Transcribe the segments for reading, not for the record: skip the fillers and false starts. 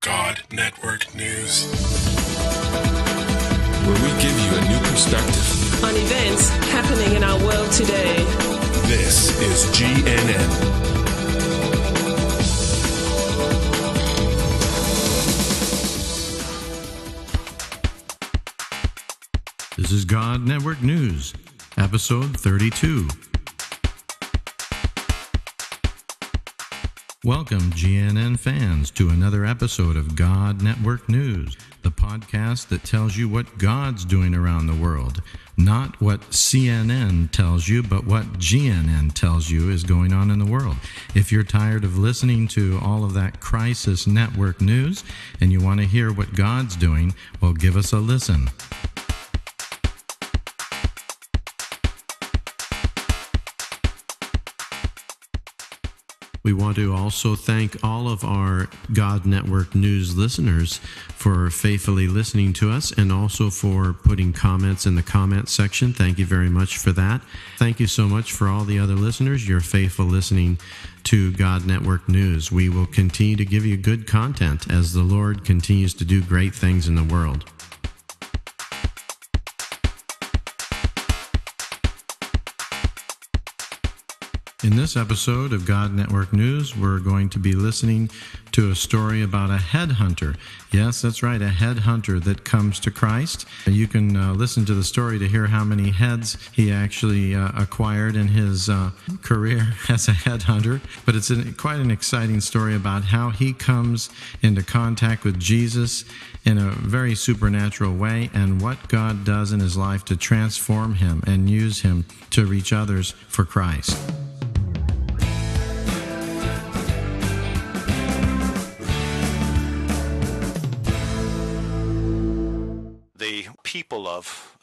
God Network News, where we give you a new perspective on events happening in our world today. This is GNN. This is God Network News, episode 32. Welcome, GNN fans, to another episode of God Network News, the podcast that tells you what God's doing around the world. Not what CNN tells you, but what GNN tells you is going on in the world. If you're tired of listening to all of that crisis network news and you want to hear what God's doing, well, give us a listen. We want to also thank all of our God Network News listeners for faithfully listening to us and also for putting comments in the comment section. Thank you very much for that. Thank you so much for all the other listeners. You're faithful listening to God Network News. We will continue to give you good content as the Lord continues to do great things in the world. In this episode of God Network News, we're going to be listening to a story about a headhunter. Yes, that's right, a headhunter that comes to Christ. You can listen to the story to hear how many heads he actually acquired in his career as a headhunter. But it's quite an exciting story about how he comes into contact with Jesus in a very supernatural way and what God does in his life to transform him and use him to reach others for Christ. People of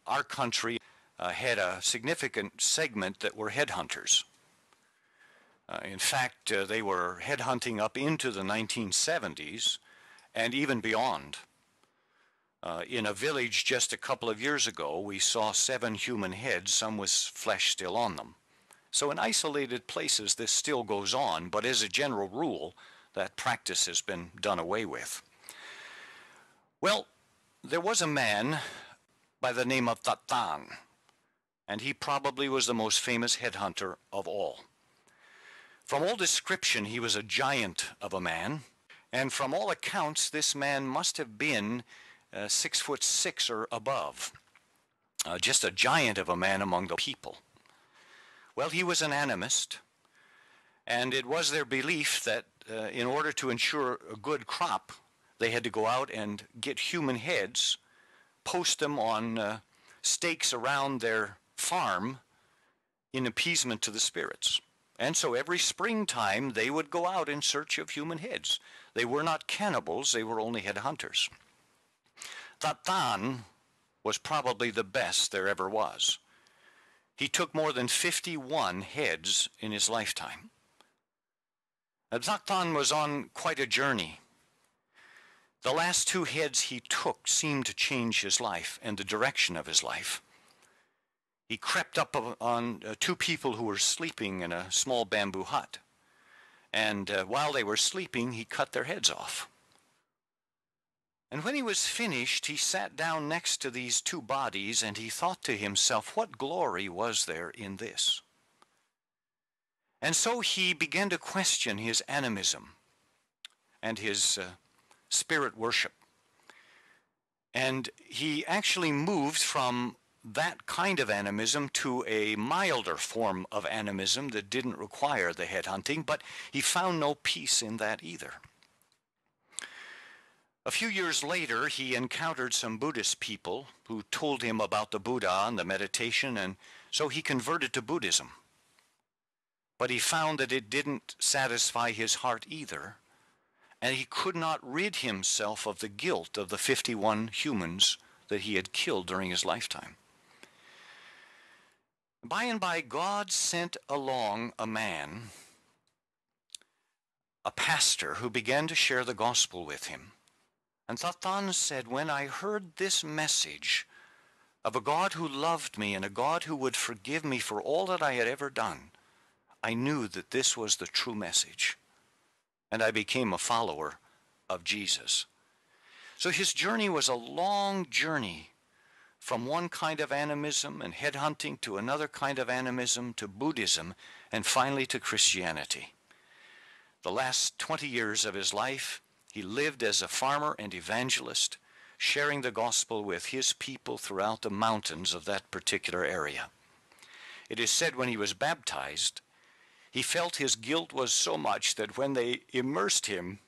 our country had a significant segment that were headhunters. In fact, they were headhunting up into the 1970s and even beyond. In a village just a couple of years ago, we saw 7 human heads, some with flesh still on them. So in isolated places, this still goes on, but as a general rule, that practice has been done away with. Well, there was a man by the name of Tatan, and he probably was the most famous headhunter of all. From all description, he was a giant of a man, and from all accounts, this man must have been 6'6" or above, just a giant of a man among the people. Well, he was an animist, and it was their belief that in order to ensure a good crop, they had to go out and get human heads, post them on stakes around their farm in appeasement to the spirits. And so every springtime they would go out in search of human heads. They were not cannibals, they were only headhunters. Tatan was probably the best there ever was. He took more than 51 heads in his lifetime. Tatan was on quite a journey. The last 2 heads he took seemed to change his life and the direction of his life. He crept up on 2 people who were sleeping in a small bamboo hut. And while they were sleeping, he cut their heads off. And when he was finished, he sat down next to these 2 bodies, and he thought to himself, what glory was there in this? And so he began to question his animism and his spirit worship. And he actually moved from that kind of animism to a milder form of animism that didn't require the headhunting, but he found no peace in that either. A few years later, he encountered some Buddhist people who told him about the Buddha and the meditation, and so he converted to Buddhism. But he found that it didn't satisfy his heart either, and he could not rid himself of the guilt of the 51 humans that he had killed during his lifetime. By and by, God sent along a man, a pastor, who began to share the gospel with him. And Tatan said, when I heard this message of a God who loved me and a God who would forgive me for all that I had ever done, I knew that this was the true message. And I became a follower of Jesus. So his journey was a long journey from one kind of animism and headhunting to another kind of animism to Buddhism and finally to Christianity. The last 20 years of his life, he lived as a farmer and evangelist, sharing the gospel with his people throughout the mountains of that particular area. It is said when he was baptized, he felt his guilt was so much that when they immersed him,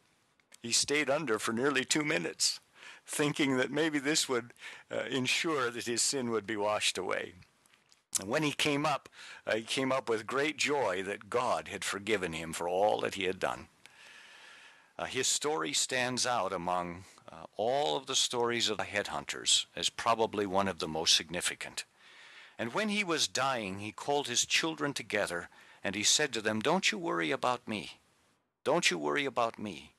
he stayed under for nearly 2 minutes, thinking that maybe this would ensure that his sin would be washed away. And when he came up with great joy that God had forgiven him for all that he had done. His story stands out among all of the stories of the headhunters as probably one of the most significant. And when he was dying, he called his children together and he said to them, "Don't you worry about me. Don't you worry about me.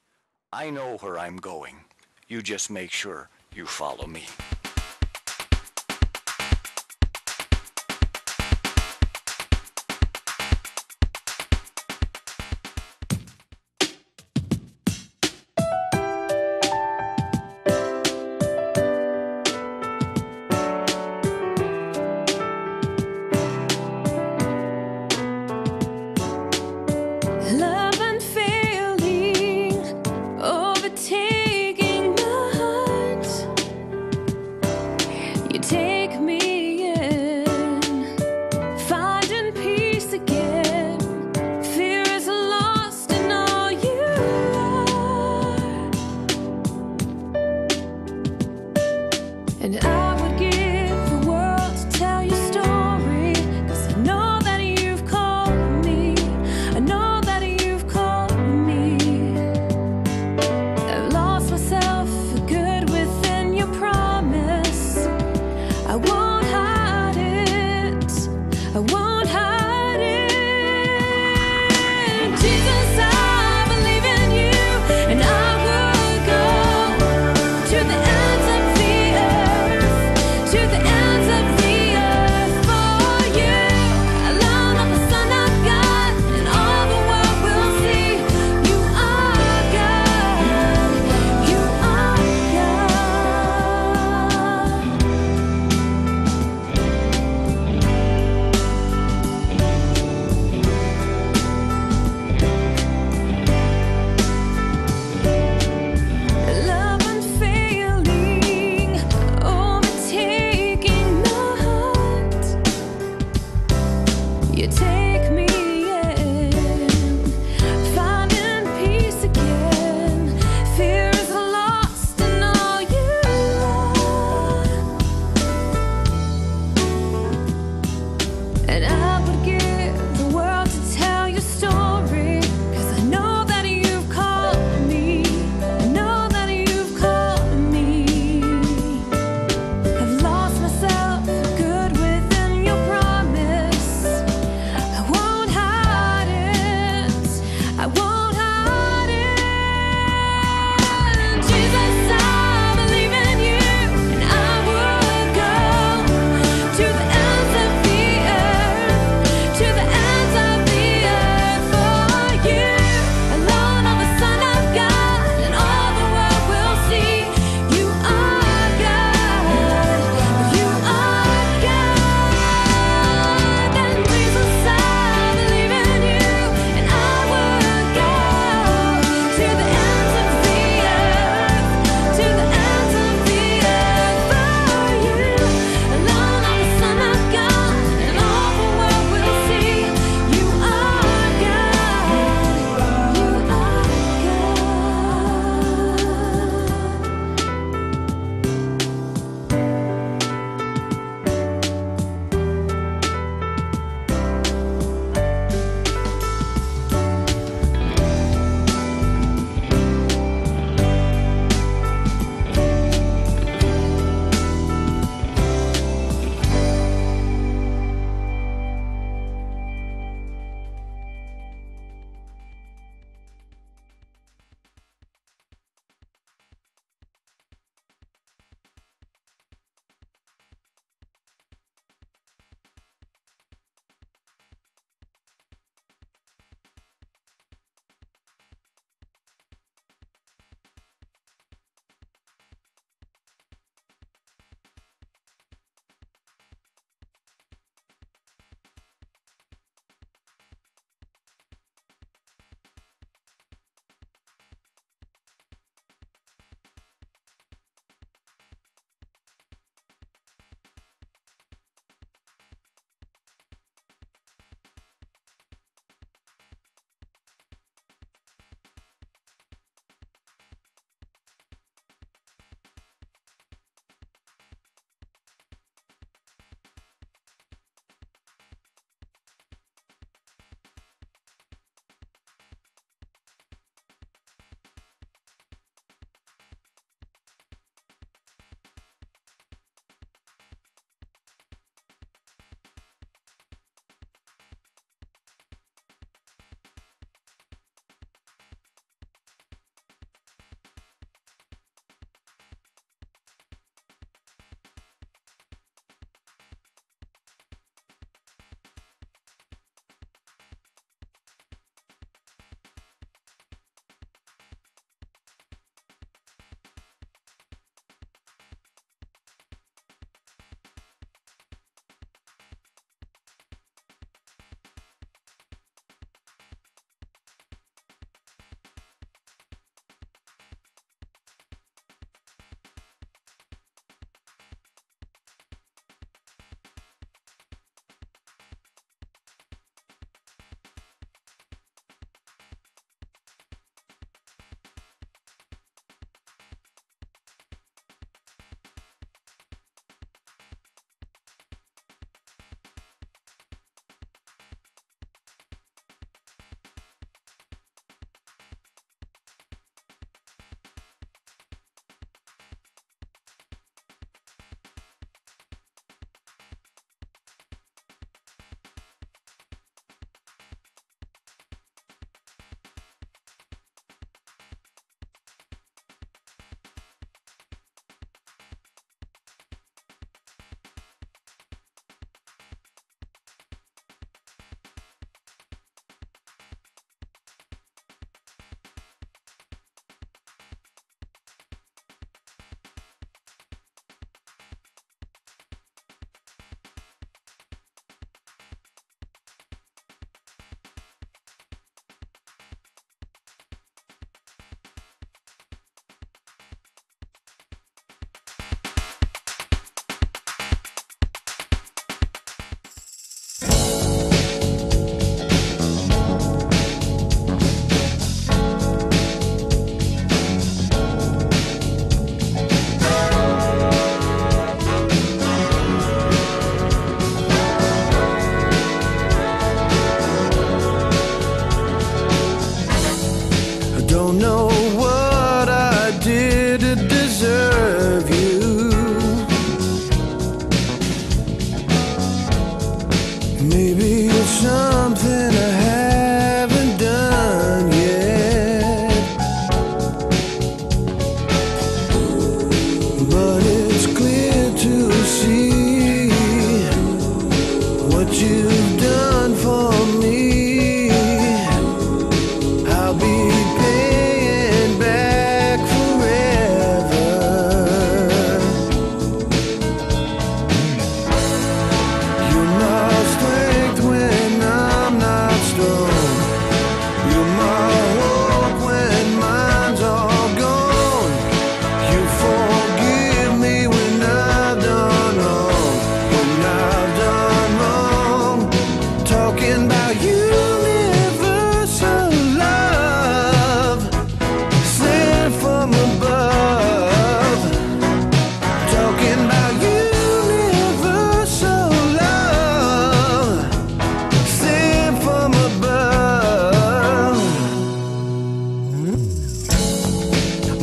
I know where I'm going. You just make sure you follow me." Love unfailing, overtaking my heart.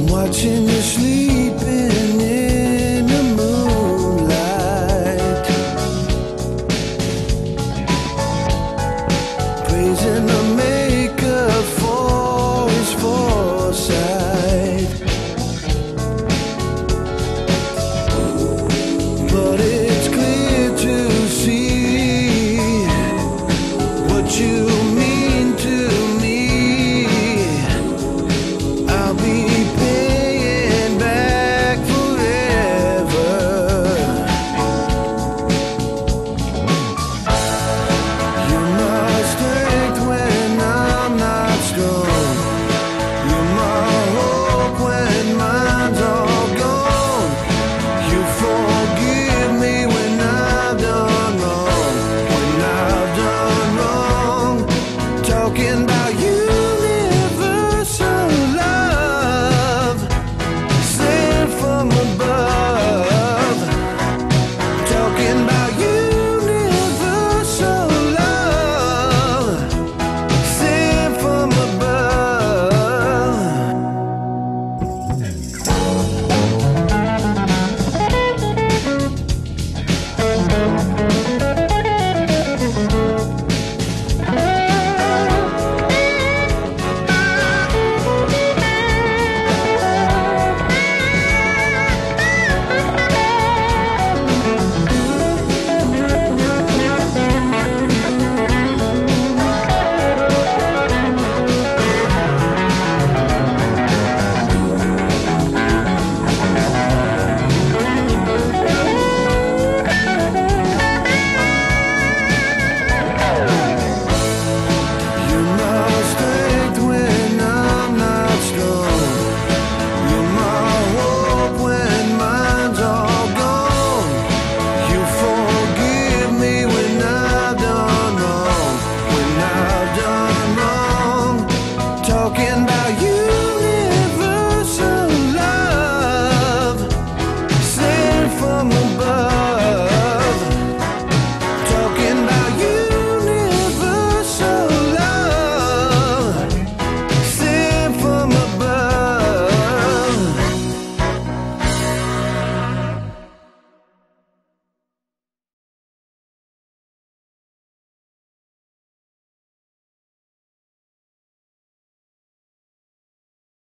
watching you sleep.